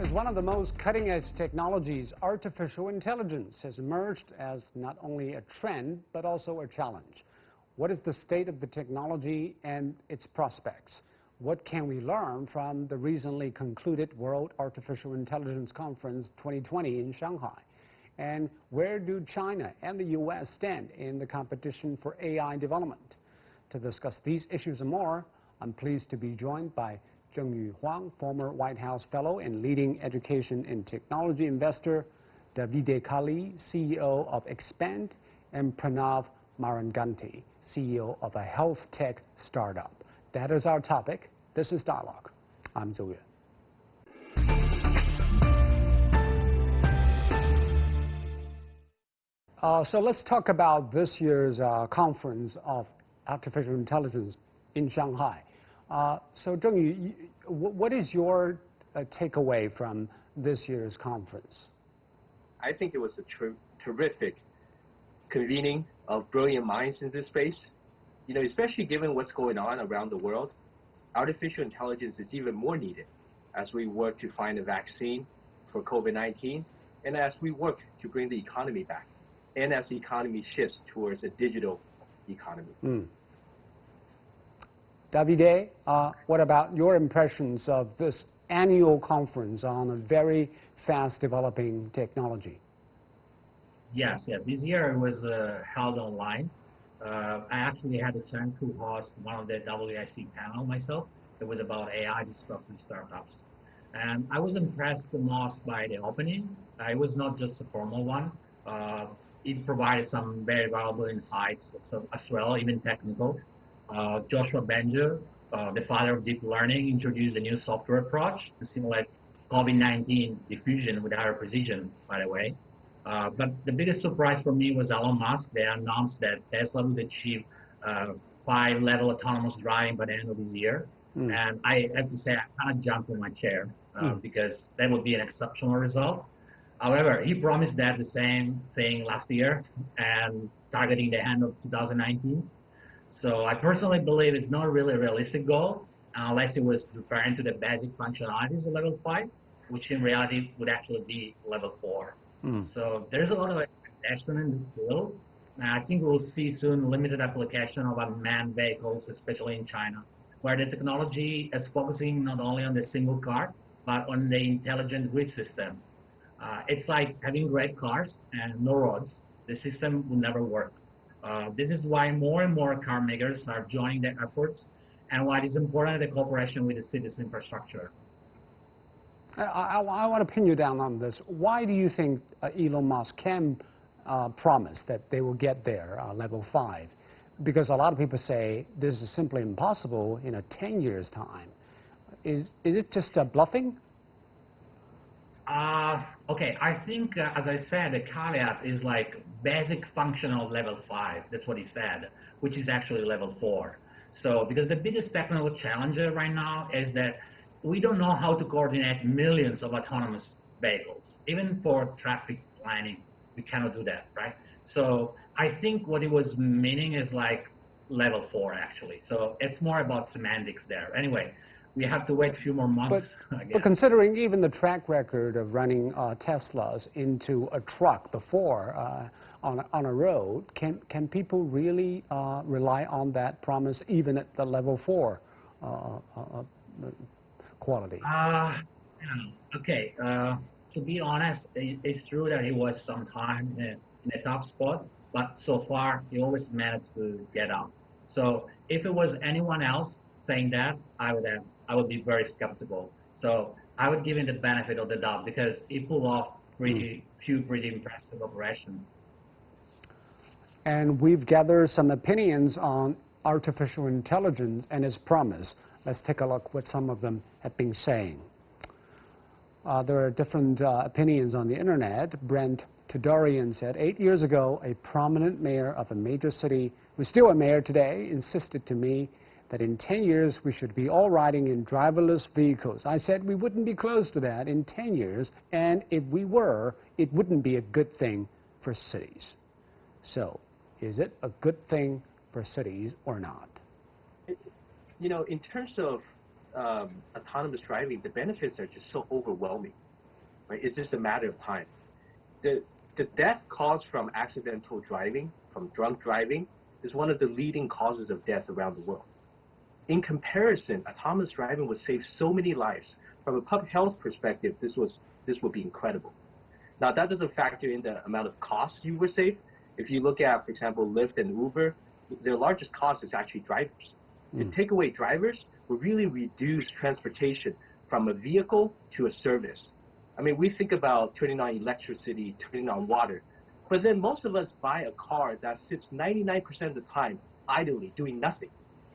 As one of the most cutting-edge technologies, artificial intelligence has emerged as not only a trend, but also a challenge. What is the state of the technology and its prospects? What can we learn from the recently concluded World Artificial Intelligence Conference 2020 in Shanghai? And where do China and the U.S. stand in the competition for AI development? To discuss these issues and more, I'm pleased to be joined by Zhengyu Huang, former White House Fellow and leading education and technology investor, Davide Kali, CEO of Expand, and Pranav Maranganti, CEO of a health tech startup. That is our topic. This is Dialogue. I'm Zhou Yue. So let's talk about this year's conference of artificial intelligence in Shanghai. So Zhengyu, what is your takeaway from this year's conference? I think it was a terrific convening of brilliant minds in this space. You know, especially given what's going on around the world, artificial intelligence is even more needed as we work to find a vaccine for COVID-19 and as we work to bring the economy back and as the economy shifts towards a digital economy. Davide, what about your impressions of this annual conference on a very fast developing technology? Yes, this year it was held online. I actually had the chance to host one of the WIC panel myself. It was about AI disrupting startups. And I was impressed the most by the opening. It was not just a formal one. It provided some very valuable insights as well, even technical. Joshua Bengio, the father of deep learning, introduced a new software approach to simulate COVID-19 diffusion with higher precision, by the way. But the biggest surprise for me was Elon Musk. They announced that Tesla would achieve 5-level autonomous driving by the end of this year. And I have to say, I kind of jumped in my chair because that would be an exceptional result. However, he promised that the same thing last year and targeting the end of 2019. So I personally believe it's not really a realistic goal unless it was referring to the basic functionalities of level 5, which in reality would actually be level 4. So there's a lot of expectation in the field. And I think we'll see soon limited application of unmanned vehicles, especially in China, where the technology is focusing not only on the single car, but on the intelligent grid system. It's like having great cars and no roads. The system will never work. This is why more and more car makers are joining the efforts and why it is important the cooperation with the city's infrastructure. I want to pin you down on this. Why do you think Elon Musk can promise that they will get there, level 5? Because a lot of people say this is simply impossible in a 10 years' time. Is it just bluffing? Okay, I think, as I said, the caveat is like basic functional level 5. That's what he said, which is actually level 4. So, because the biggest technical challenge right now is that we don't know how to coordinate millions of autonomous vehicles. Even for traffic planning, we cannot do that, right? So, I think what it was meaning is like level 4, actually. So, it's more about semantics there. Anyway, we have to wait a few more months. But considering even the track record of running Teslas into a truck before on a road, can people really rely on that promise even at the level 4 quality? Okay. To be honest, it's true that he was sometime in a tough spot, but so far he always managed to get up. So if it was anyone else saying that, I would be very skeptical. So I would give him the benefit of the doubt because he pulled off few pretty impressive operations. And we've gathered some opinions on artificial intelligence and its promise. Let's take a look what some of them have been saying. There are different opinions on the internet. Brent Tudorian said, 8 years ago, a prominent mayor of a major city, who's still a mayor today, insisted to me that in 10 years we should be all riding in driverless vehicles. I said we wouldn't be close to that in 10 years, and if we were, it wouldn't be a good thing for cities. So, is it a good thing for cities or not? You know, in terms of autonomous driving, the benefits are just so overwhelming. right? It's just a matter of time. The death caused from accidental driving, from drunk driving, is one of the leading causes of death around the world. In comparison, autonomous driving would save so many lives. From a public health perspective, this would be incredible. Now, that doesn't factor in the amount of costs you would save. If you look at, for example, Lyft and Uber, their largest cost is actually drivers. If take away drivers, will really reduce transportation from a vehicle to a service. I mean, we think about turning on electricity, turning on water, but then most of us buy a car that sits 99% of the time idly, doing nothing.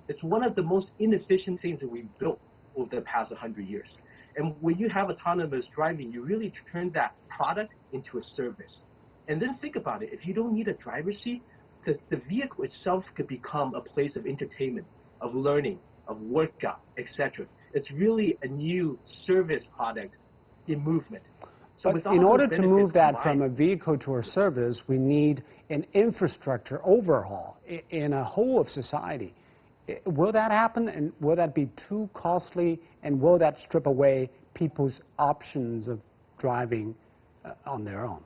It's one of the most inefficient things that we've built over the past 100 years. And when you have autonomous driving, you really turn that product into a service. And then think about it. If you don't need a driver's seat, the vehicle itself could become a place of entertainment, of learning, of workout, etc. It's really a new service product in movement. So but in order to move that from a vehicle to a service, we need an infrastructure overhaul in a whole of society. Will that happen, and will that be too costly, and will that strip away people's options of driving on their own?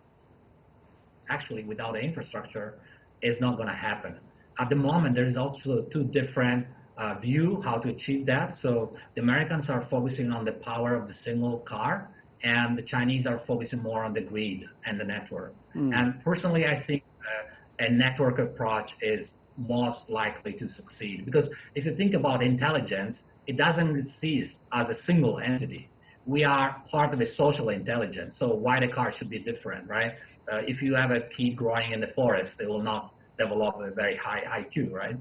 Actually, without the infrastructure, it's not going to happen. At the moment, there is also two different views how to achieve that. So the Americans are focusing on the power of the single car, and the Chinese are focusing more on the grid and the network. And personally, I think a network approach is most likely to succeed, because if you think about intelligence, it doesn't exist as a single entity. We are part of a social intelligence, so why the car should be different, right? If you have a kid growing in the forest, they will not develop a very high IQ, right?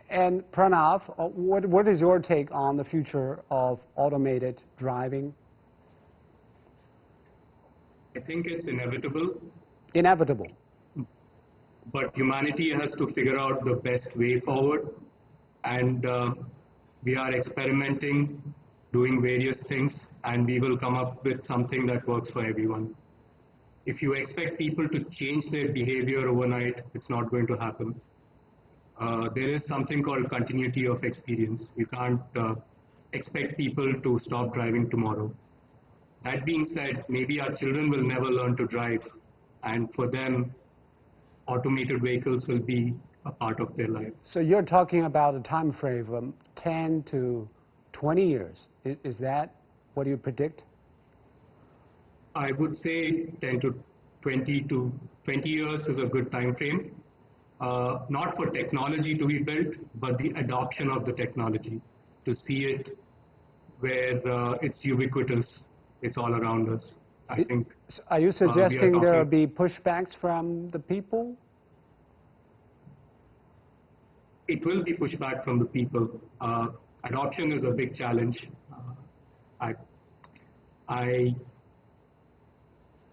And Pranav, what is your take on the future of automated driving? I think it's inevitable. Inevitable. But humanity has to figure out the best way forward. And we are experimenting, doing various things, and we will come up with something that works for everyone. If you expect people to change their behavior overnight, it's not going to happen. There is something called continuity of experience. You can't expect people to stop driving tomorrow. That being said, maybe our children will never learn to drive, and for them, automated vehicles will be a part of their life. So you're talking about a time frame of 10 to 20 years. Is that what you predict? I would say 10 to 20 years is a good time frame. Not for technology to be built, but the adoption of the technology, to see it where it's ubiquitous, it's all around us. I think. Are you suggesting there will be pushbacks from the people? It will be pushback from the people. Adoption is a big challenge.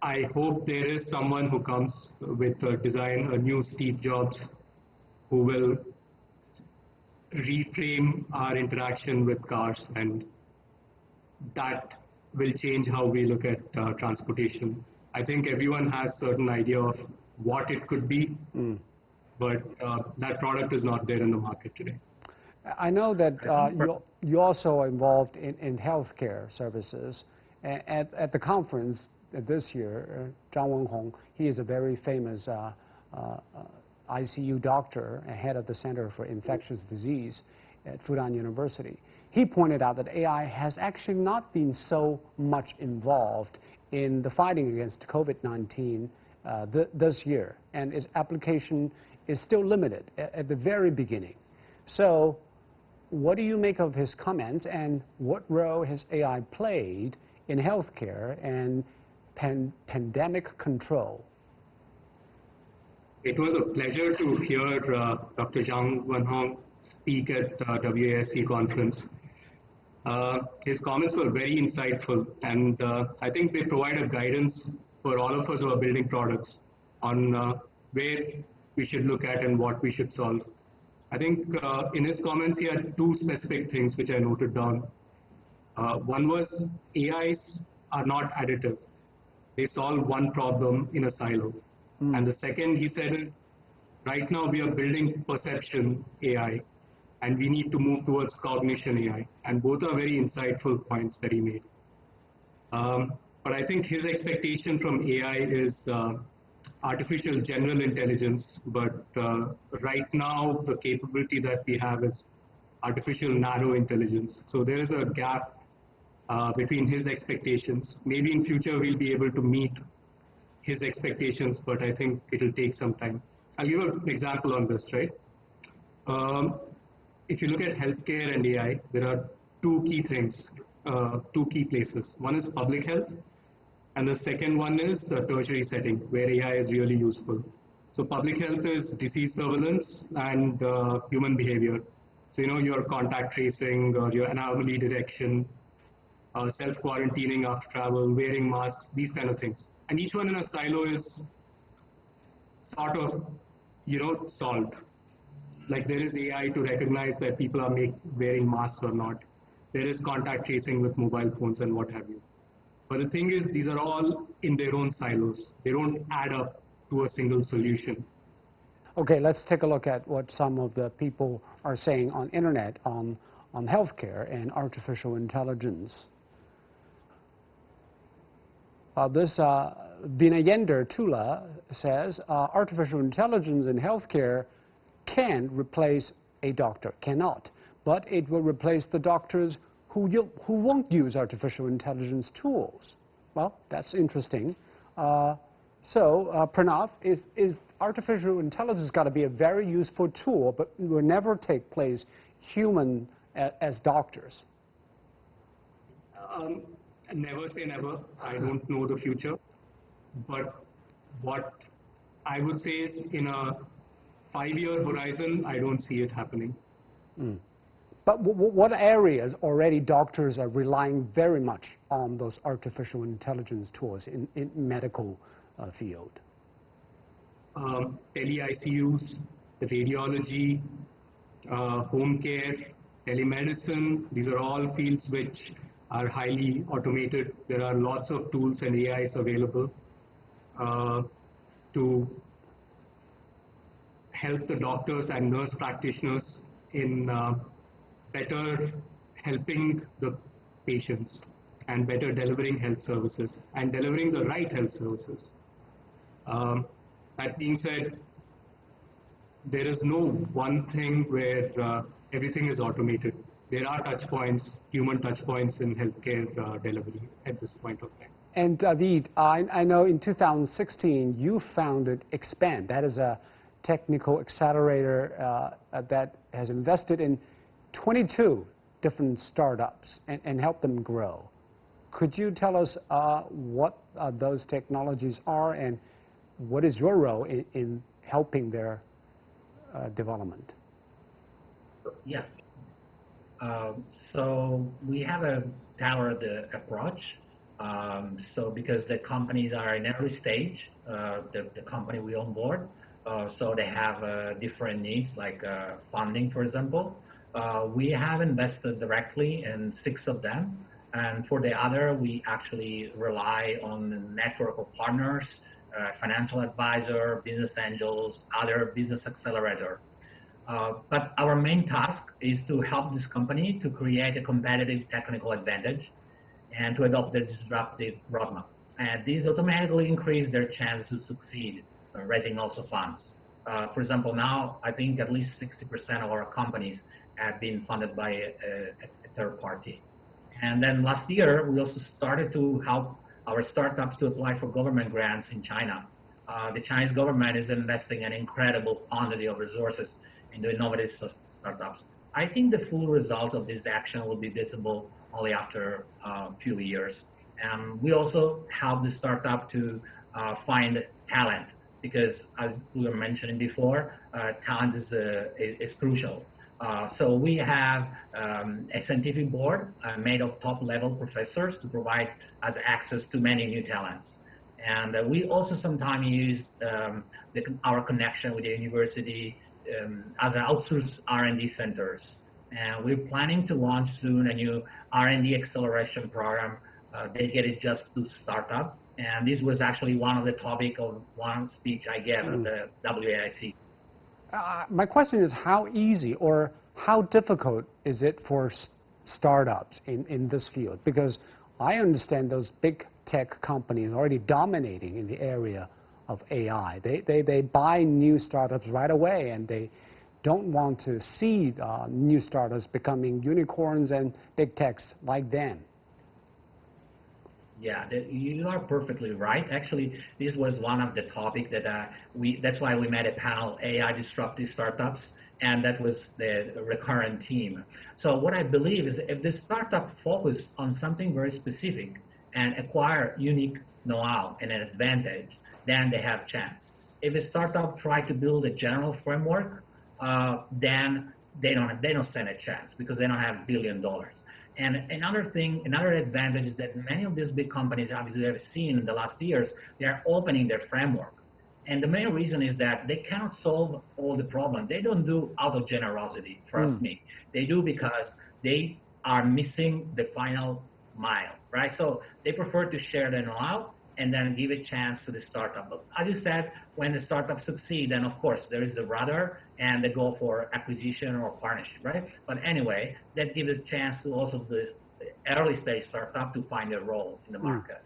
I hope there is someone who comes with a design, a new Steve Jobs, who will reframe our interaction with cars, and that will change how we look at transportation. I think everyone has a certain idea of what it could be, but that product is not there in the market today. I know that you're also involved in healthcare services. At the conference this year, Zhang Wenhong, he is a very famous ICU doctor and head of the Center for Infectious Disease at Fudan University. He pointed out that AI has actually not been so much involved in the fighting against COVID-19 this year, and its application is still limited at the very beginning. So what do you make of his comments, and what role has AI played in healthcare and pandemic control? It was a pleasure to hear Dr. Zhang Wenhong speak at WASC conference. His comments were very insightful, and I think they provide a guidance for all of us who are building products on where we should look at and what we should solve. I think in his comments he had two specific things which I noted down. One was AIs are not additive. They solve one problem in a silo. And the second he said is, right now we are building perception AI, and we need to move towards cognition AI. And both are very insightful points that he made. But I think his expectation from AI is artificial general intelligence, but right now the capability that we have is artificial narrow intelligence. So there is a gap between his expectations. Maybe in future we'll be able to meet his expectations, but I think it'll take some time. I'll give an example on this, right? If you look at healthcare and AI, there are two key things, two key places. One is public health, and the second one is a tertiary setting where AI is really useful. So public health is disease surveillance and human behavior. So, your contact tracing or your anomaly detection, self-quarantining after travel, wearing masks, these kind of things. And each one in a silo is sort of, solved. Like there is AI to recognize that people are wearing masks or not. There is contact tracing with mobile phones and what have you. But the thing is, these are all in their own silos. They don't add up to a single solution. Okay, let's take a look at what some of the people are saying on internet on healthcare and artificial intelligence. This Vinayender Tula says, artificial intelligence in healthcare can replace a doctor, cannot, but it will replace the doctors who won't use artificial intelligence tools. Well, that's interesting. Pranav, is artificial intelligence got to be a very useful tool, but it will never take place human as doctors? Never say never. I don't know the future. But what I would say is in a 5-year horizon, I don't see it happening. Mm. But what areas already doctors are relying very much on those artificial intelligence tools in medical field? Tele-ICUs, radiology, home care, telemedicine, these are all fields which are highly automated. There are lots of tools and AIs available to help the doctors and nurse practitioners in better helping the patients and better delivering health services and delivering the right health services. That being said, there is no one thing where everything is automated. There are touch points, human touch points in healthcare delivery at this point of time. And David, I know in 2016 you founded Expand. That is a technical accelerator that has invested in 22 different startups and helped them grow. Could you tell us what those technologies are and what is your role in helping their development? Yeah. So we have a tailored approach. So because the companies are in early stage, the company we onboard, so they have different needs like funding, for example. We have invested directly in 6 of them. And for the other, we actually rely on a network of partners, financial advisor, business angels, other business accelerator. But our main task is to help this company to create a competitive technical advantage and to adopt the disruptive roadmap. And these automatically increase their chance to succeed, raising also funds. For example, now I think at least 60% of our companies have been funded by a third party. And then last year, we also started to help our startups to apply for government grants in China. The Chinese government is investing an incredible quantity of resources into innovative startups. I think the full results of this action will be visible only after a few years. And we also help the startup to find talent because, as we were mentioning before, talent is crucial. So we have a scientific board made of top-level professors to provide us access to many new talents. And we also sometimes use our connection with the university as an outsourced R&D centers. And we're planning to launch soon a new R&D acceleration program dedicated just to startup. And this was actually one of the topic of one speech I gave at the WAIC. My question is how easy or how difficult is it for startups in this field? Because I understand those big tech companies are already dominating in the area of AI. They buy new startups right away, and they don't want to see new startups becoming unicorns and big techs like them. Yeah, you are perfectly right. Actually, this was one of the topics that that's why we made a panel, AI disruptive startups, and that was the recurrent theme. So what I believe is if the startup focus on something very specific and acquire unique know-how and an advantage, then they have chance. If a startup try to build a general framework, then they don't stand a chance because they don't have $1 billion. And another thing, another advantage is that many of these big companies, obviously, have seen in the last years, they are opening their framework. And the main reason is that they cannot solve all the problems. They don't do out of generosity, trust me. They do because they are missing the final mile, right? So they prefer to share the know-how and then give a chance to the startup. But as you said, when the startup succeed, then of course there is the rudder and the goal for acquisition or partnership, right? But anyway, that gives a chance to also the early stage startup to find a role in the market.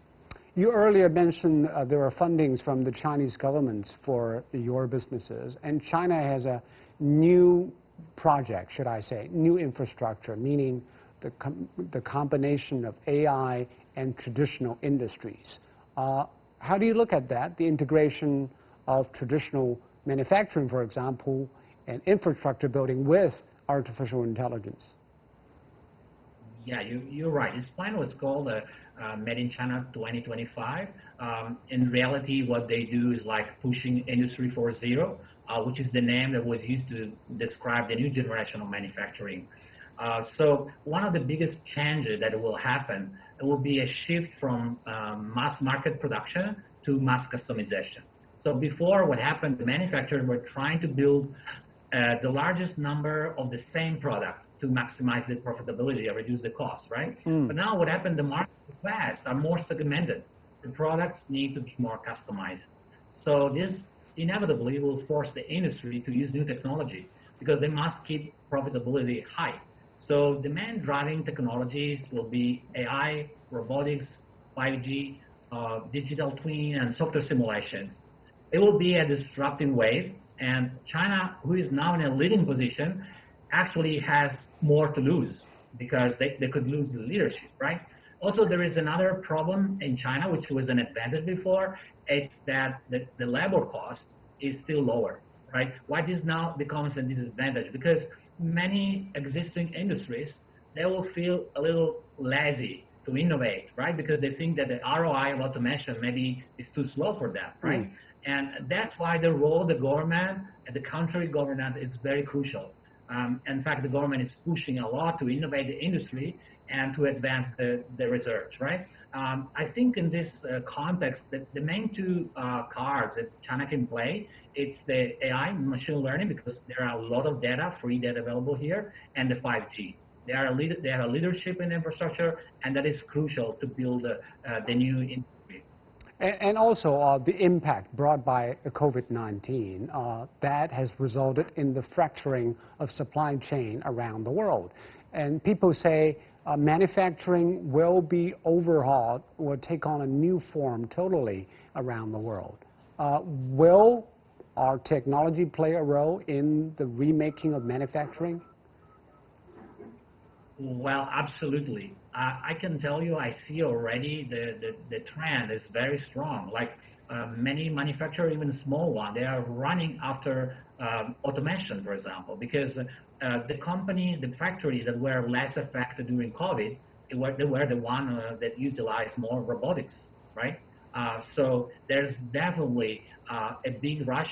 You earlier mentioned there are fundings from the Chinese government for your businesses, and China has a new project, should I say, new infrastructure, meaning the combination of AI and traditional industries. How do you look at that, the integration of traditional manufacturing, for example, and infrastructure building with artificial intelligence? Yeah, you're right. This plan was called Made in China 2025. In reality, what they do is like pushing Industry 4.0, which is the name that was used to describe the new generation of manufacturing. So one of the biggest changes that will happen, it will be a shift from mass market production to mass customization. So before, what happened, the manufacturers were trying to build the largest number of the same product to maximize the profitability or reduce the cost, right? But now what happened, the market fast are more segmented. The products need to be more customized. So this inevitably will force the industry to use new technology because they must keep profitability high. So demand driving technologies will be AI, robotics, 5G, digital twin, and software simulations. It will be a disrupting wave, and China, who is now in a leading position, actually has more to lose because they could lose the leadership, right? Also, there is another problem in China, which was an advantage before. It's that the labor cost is still lower, right? Why this now becomes a disadvantage? Because many existing industries, they will feel a little lazy to innovate, right? Because they think that the ROI of automation maybe is too slow for them, right? And that's why the role of the government and the country governance is very crucial. In fact, the government is pushing a lot to innovate the industry and to advance the research, right? I think in this context, the main two cards that China can play, it's the AI, machine learning, because there are a lot of data, free data available here, and the 5G. They are a leadership in infrastructure, and that is crucial to build the new industry. And also the impact brought by COVID-19, that has resulted in the fracturing of supply chain around the world. And people say manufacturing will be overhauled, will take on a new form totally around the world. Will our technology play a role in the remaking of manufacturing? Well, absolutely. I can tell you, I see already the trend is very strong. Like many manufacturers, even small ones, they are running after automation, for example, because the factories that were less affected during COVID, they were the ones that utilized more robotics, right? So there's definitely a big rush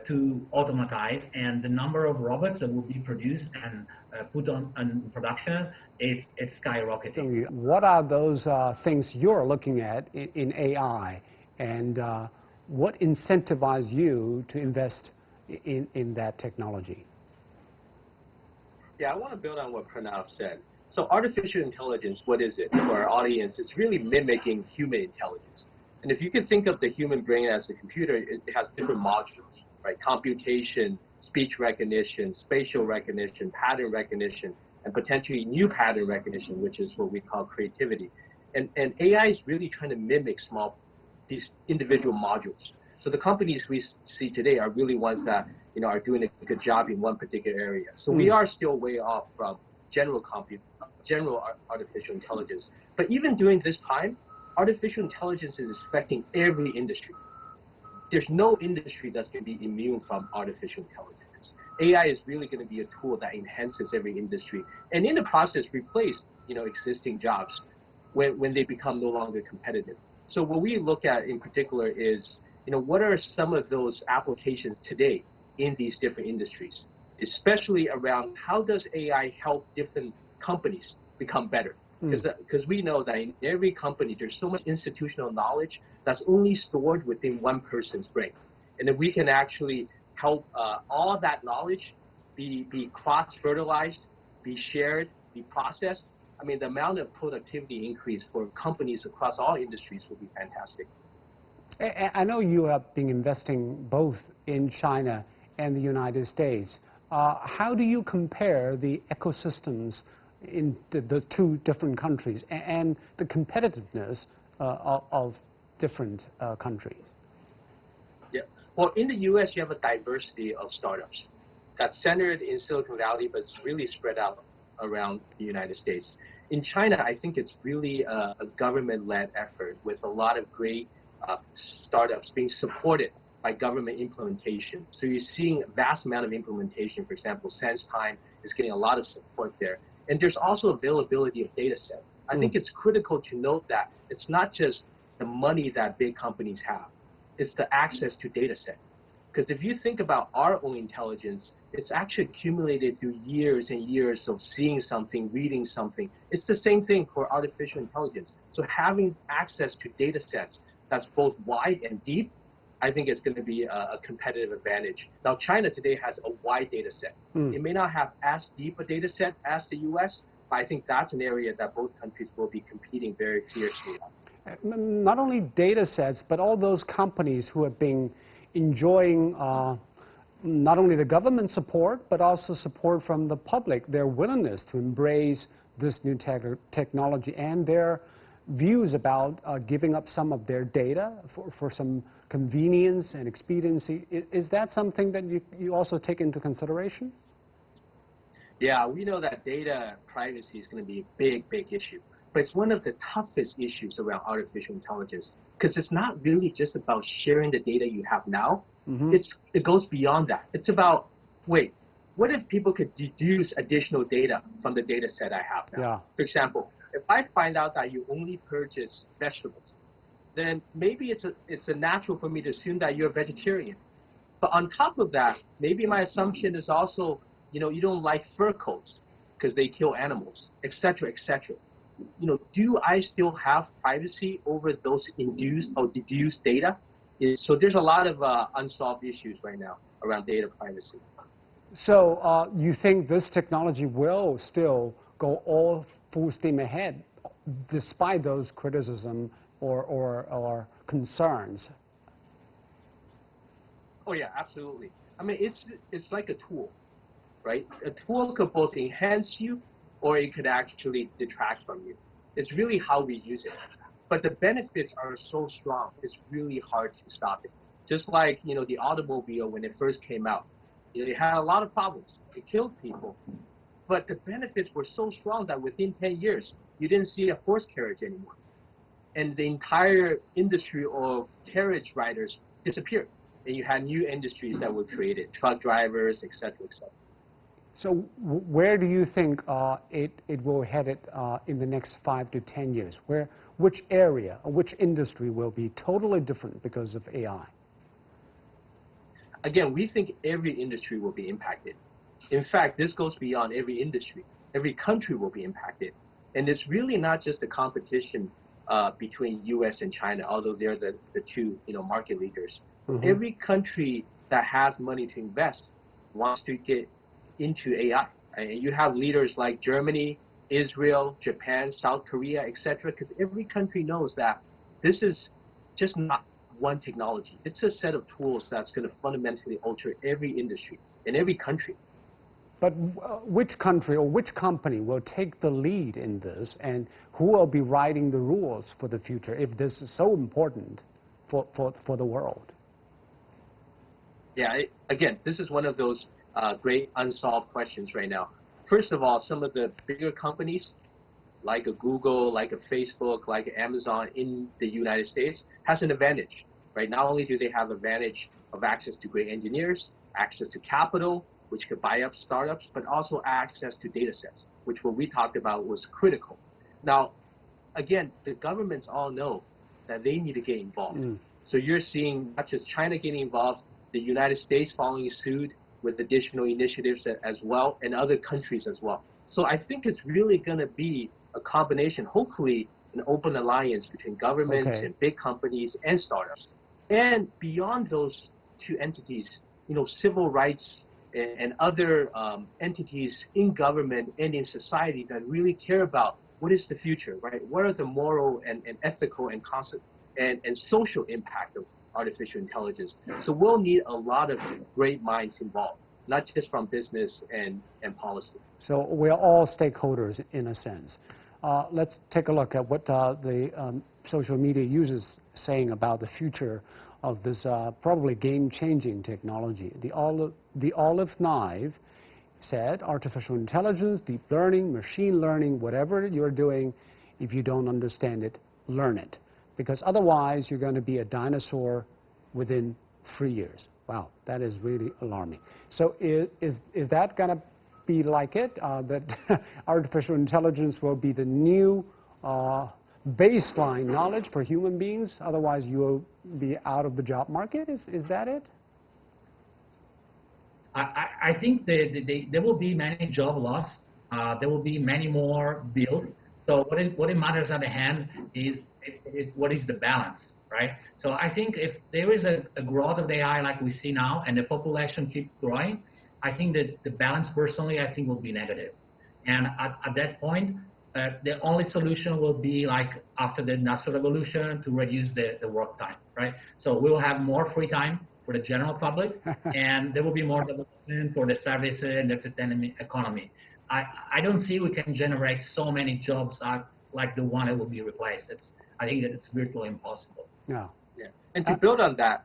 to automatize, and the number of robots that will be produced and put on production, it's skyrocketing. What are those things you're looking at in AI, and what incentivizes you to invest in that technology? Yeah, I want to build on what Pranav said. So artificial intelligence, what is it for our audience? It's really mimicking human intelligence. And if you can think of the human brain as a computer, it has different modules, right? Computation, speech recognition, spatial recognition, pattern recognition, and potentially new pattern recognition, which is what we call creativity. And AI is really trying to mimic these individual modules. So the companies we see today are really ones that are doing a good job in one particular area. So we are still way off from general artificial intelligence. But even during this time, artificial intelligence is affecting every industry. There's no industry that's going to be immune from artificial intelligence. AI is really going to be a tool that enhances every industry, and in the process replace existing jobs when they become no longer competitive. So what we look at in particular is what are some of those applications today in these different industries, especially around how does AI help different companies become better? Because we know that in every company there's so much institutional knowledge that's only stored within one person's brain, and if we can actually help all that knowledge be cross-fertilized, be shared, be processed, I mean, the amount of productivity increase for companies across all industries will be fantastic. I know you have been investing both in China and the United States. How do you compare the ecosystems in the two different countries and the competitiveness of different countries? Yeah. Well, in the U.S., you have a diversity of startups that's centered in Silicon Valley, but it's really spread out around the United States. In China, I think it's really a government-led effort with a lot of great startups being supported by government implementation. So you're seeing a vast amount of implementation. For example, SenseTime is getting a lot of support there. And there's also availability of data set. I think it's critical to note that it's not just the money that big companies have, it's the access to data set. Because if you think about our own intelligence, it's actually accumulated through years and years of seeing something, reading something. It's the same thing for artificial intelligence. So having access to data sets that's both wide and deep, I think is going to be a competitive advantage. Now, China today has a wide data set. It may not have as deep a data set as the U.S., but I think that's an area that both countries will be competing very fiercely on. Not only data sets, but all those companies who have been enjoying not only the government support, but also support from the public, their willingness to embrace this new technology and their views about giving up some of their data for some convenience and expediency. Is that something that you also take into consideration? Yeah, we know that data privacy is going to be a big, big issue. But it's one of the toughest issues around artificial intelligence because it's not really just about sharing the data you have now. It goes beyond that. It's about, wait, what if people could deduce additional data from the data set I have now? Yeah. For example, if I find out that you only purchase vegetables, then maybe it's a natural for me to assume that you're a vegetarian. But on top of that, maybe my assumption is also, you don't like fur coats because they kill animals, et cetera, et cetera. Do I still have privacy over those induced or deduced data? So there's a lot of unsolved issues right now around data privacy. So you think this technology will still go all full steam ahead despite those criticism or concerns? Oh yeah, absolutely. I mean, it's like a tool, right? A tool could both enhance you or it could actually detract from you. It's really how we use it. But the benefits are so strong, it's really hard to stop it. Just like, the automobile when it first came out. It had a lot of problems. It killed people. But the benefits were so strong that within 10 years, you didn't see a horse carriage anymore. And the entire industry of carriage riders disappeared. And you had new industries that were created, truck drivers, et cetera, et cetera. So where do you think it will head in the next 5 to 10 years? Which area, or which industry will be totally different because of AI? Again, we think every industry will be impacted. In fact, this goes beyond every industry. Every country will be impacted. And it's really not just the competition between U.S. and China, although they're the two market leaders. Every country that has money to invest wants to get into AI. And you have leaders like Germany, Israel, Japan, South Korea, etc., because every country knows that this is just not one technology. It's a set of tools that's going to fundamentally alter every industry in every country. But which country or which company will take the lead in this, and who will be writing the rules for the future if this is so important for the world? Yeah, again, this is one of those great unsolved questions right now. First of all, some of the bigger companies, like a Google, like a Facebook, like Amazon in the United States, has an advantage, right? Not only do they have advantage of access to great engineers, access to capital, which could buy up startups, but also access to data sets, which what we talked about was critical. Now, again, the governments all know that they need to get involved. So you're seeing not just China getting involved, the United States following suit with additional initiatives as well, and other countries as well. So I think it's really going to be a combination, hopefully an open alliance between governments and big companies and startups. And beyond those two entities, civil rights and other entities in government and in society that really care about what is the future, right? What are the moral and ethical and social impact of artificial intelligence? So we'll need a lot of great minds involved, not just from business and policy. So we're all stakeholders in a sense. Let's take a look at what the social media users saying about the future of this probably game-changing technology. The Olive Knife said, artificial intelligence, deep learning, machine learning, whatever you're doing, if you don't understand it, learn it. Because otherwise, you're going to be a dinosaur within 3 years. Wow, that is really alarming. So is that going to be like it, that artificial intelligence will be the new baseline knowledge for human beings? Otherwise, you will be out of the job market? Is that it? I think there will be many job loss. There will be many more built. So what it matters at the hand is what is the balance, right? So I think if there is a growth of the AI like we see now, and the population keeps growing, I think that the balance, personally, I think will be negative. And at that point, the only solution will be like after the Industrial Revolution to reduce the work time, right? So we will have more free time for the general public, and there will be more development for the services and the entertainment economy. I don't see we can generate so many jobs like the one that will be replaced. I think that it's virtually impossible. Yeah. And to build on that,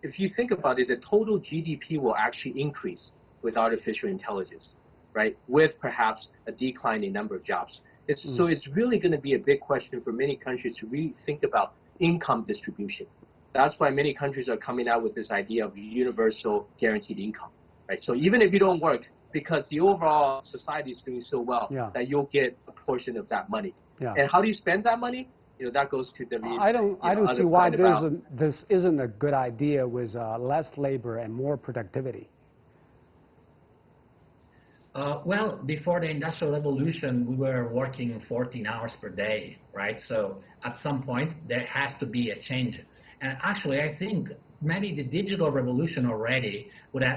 if you think about it, the total GDP will actually increase with artificial intelligence, right? With perhaps a decline in number of jobs. So it's really going to be a big question for many countries to really think about income distribution. That's why many countries are coming out with this idea of universal guaranteed income, right? So even if you don't work, because the overall society is doing so well, that you'll get a portion of that money. And how do you spend that money? That goes to the I don't see why this isn't a good idea with less labor and more productivity. Well, before the Industrial Revolution, we were working 14 hours per day, right? So at some point, there has to be a change. And actually, I think maybe the digital revolution already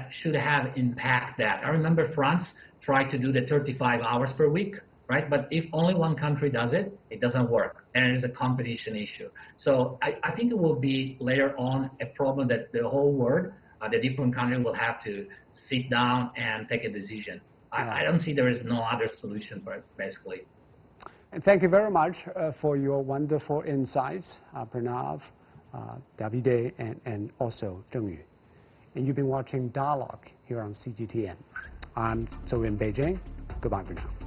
should have impact that. I remember France tried to do the 35 hours per week, right? But if only one country does it, it doesn't work. And it is a competition issue. So I think it will be later on a problem that the whole world, the different countries will have to sit down and take a decision. I don't see there is no other solution for it, basically. And thank you very much for your wonderful insights, Pranav, Davide, and also Zhengyu. And you've been watching Dialogue here on CGTN. I'm Zhou in Beijing. Goodbye for now.